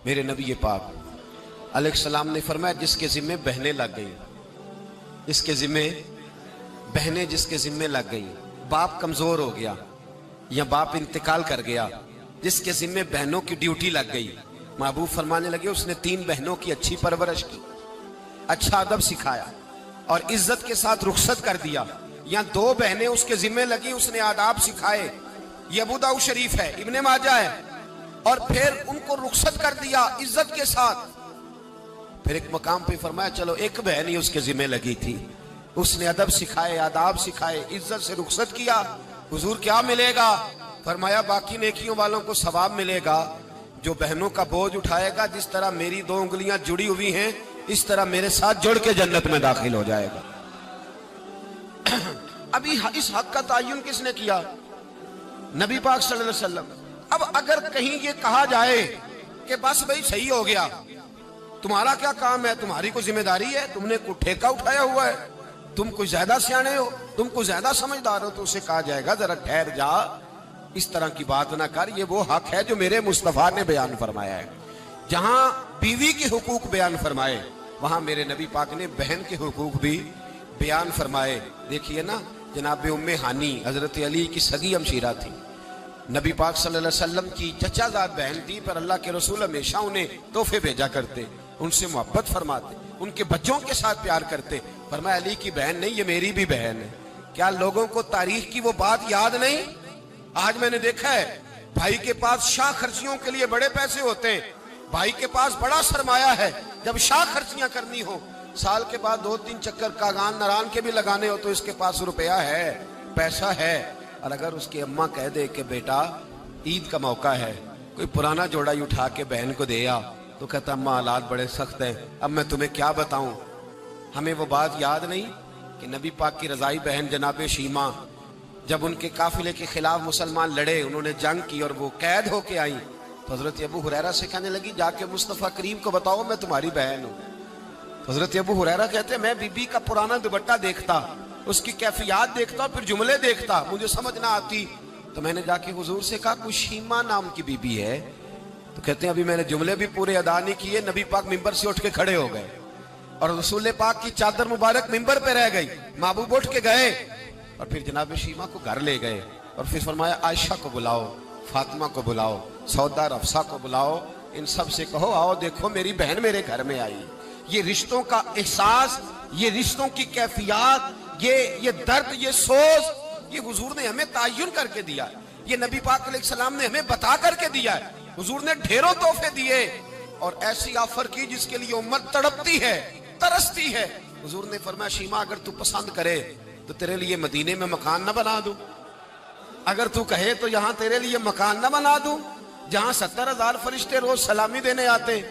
میرے نبی پاک علیہ السلام نے فرمایا جس کے ذمے بہنیں لگ گئی، جس کے ذمے بہنیں جس کے ذمے لگ گئی، باپ کمزور ہو گیا یا باپ انتقال کر گیا، جس کے ذمے بہنوں کی ڈیوٹی لگ گئی، محبوب فرمانے لگے اس نے 3 بہنوں کی اچھی پرورش کی، اچھا ادب سکھایا اور عزت کے ساتھ رخصت کر دیا، یا 2 بہنیں اس کے ذمے لگی، اس نے آداب سکھائے، یہ ابو داؤد شریف ہے، ابن ماجہ ہے، اور پھر ان کو رخصت کر دیا عزت کے ساتھ۔ پھر ایک مقام پہ فرمایا چلو ایک بہن ہی اس کے ذمے لگی تھی، اس نے ادب سکھائے، آداب سکھائے، عزت سے رخصت کیا، حضور کیا ملے گا؟ فرمایا باقی نیکیوں والوں کو ثواب ملے گا، جو بہنوں کا بوجھ اٹھائے گا جس طرح میری 2 انگلیاں جڑی ہوئی ہیں اس طرح میرے ساتھ جڑ کے جنت میں داخل ہو جائے گا۔ ابھی اس حق کا تعین کس نے کیا؟ نبی پاک صلی اللہ علیہ وسلم۔ اب اگر کہیں یہ کہا جائے کہ بس بھئی صحیح ہو گیا، تمہارا کیا کام ہے، تمہاری کوئی ذمہ داری ہے، تم نے کوئی ٹھیکہ اٹھایا ہوا ہے، تم کوئی زیادہ سیانے ہو، تم کوئی زیادہ سمجھدار ہو، تو اسے کہا جائے گا ذرا ٹھہر جا، اس طرح کی بات نہ کر، یہ وہ حق ہے جو میرے مصطفیٰ نے بیان فرمایا ہے۔ جہاں بیوی کے حقوق بیان فرمائے وہاں میرے نبی پاک نے بہن کے حقوق بھی بیان فرمائے۔ دیکھیے نا، جناب ام ہانی حضرت علی کی سگی ہمشیرہ تھی، نبی پاک صلی اللہ علیہ وسلم کی چچا زاد بہن تھی، پر اللہ کے رسول ہمیشہ انہیں تحفے بھیجا کرتے، ان سے محبت فرماتے، ان کے بچوں کے ساتھ پیار کرتے۔ فرمایا علی کی بہن نہیں، یہ میری بھی بہن ہے۔ کیا لوگوں کو تاریخ کی وہ بات یاد نہیں؟ آج میں نے دیکھا ہے بھائی کے پاس شاہ خرچیوں کے لیے بڑے پیسے ہوتے ہیں، بھائی کے پاس بڑا سرمایہ ہے، جب شاہ خرچیاں کرنی ہو، سال کے بعد 2-3 چکر کاغان نران کے بھی لگانے ہو تو اس کے پاس روپیہ ہے، پیسہ ہے، اور اگر اس کی اماں کہہ دے کہ بیٹا عید کا موقع ہے، کوئی پرانا جوڑا ہی اٹھا کے بہن کو دے آ، تو کہتا اماں حالات بڑے سخت ہیں، اب میں تمہیں کیا بتاؤں۔ ہمیں وہ بات یاد نہیں کہ نبی پاک کی رضائی بہن جناب شیمہ جب ان کے قافلے کے خلاف مسلمان لڑے، انہوں نے جنگ کی اور وہ قید ہو کے آئیں، تو حضرت ابو ہریرہ سے کہنے لگی جا کے مصطفیٰ کریم کو بتاؤ میں تمہاری بہن ہوں۔ حضرت ابو ہریرہ کہتے ہیں میں بی بی کا پرانا دوپٹہ دیکھتا، اس کی کیفیات دیکھتا، پھر جملے دیکھتا، مجھے سمجھ نہ آتی، تو میں نے جا کے حضور سے کہا کوئی شیمہ نام کی بی بی ہے؟ تو کہتے ہیں ابھی میں نے جملے بھی پورے ادا نہیں کیے، نبی پاک ممبر سے اٹھ کے کھڑے ہو گئے اور رسول پاک کی چادر مبارک ممبر پہ رہ گئی، محبوب اٹھ کے گئے اور پھر جناب شیمہ کو گھر لے گئے اور پھر فرمایا عائشہ کو بلاؤ، فاطمہ کو بلاؤ، سودا رفسہ کو بلاؤ، ان سب سے کہو آؤ دیکھو میری بہن میرے گھر میں آئی۔ یہ رشتوں کا احساس، یہ رشتوں کی کیفیات، یہ درد، یہ سوز، یہ حضور نے ہمیں تعین کر کے دیا ہے، یہ نبی پاک علیہ السلام نے ہمیں بتا کر کے دیا ہے۔ حضور نے ڈھیروں تحفے دیے اور ایسی آفر کی جس کے لیے امت تڑپتی ہے، ترستی ہے۔ حضور نے فرمایا شیمہ اگر تو پسند کرے تو تیرے لیے مدینے میں مکان نہ بنا دوں، اگر تو کہے تو یہاں تیرے لیے مکان نہ بنا دوں جہاں 70,000 فرشتے روز سلامی دینے آتے،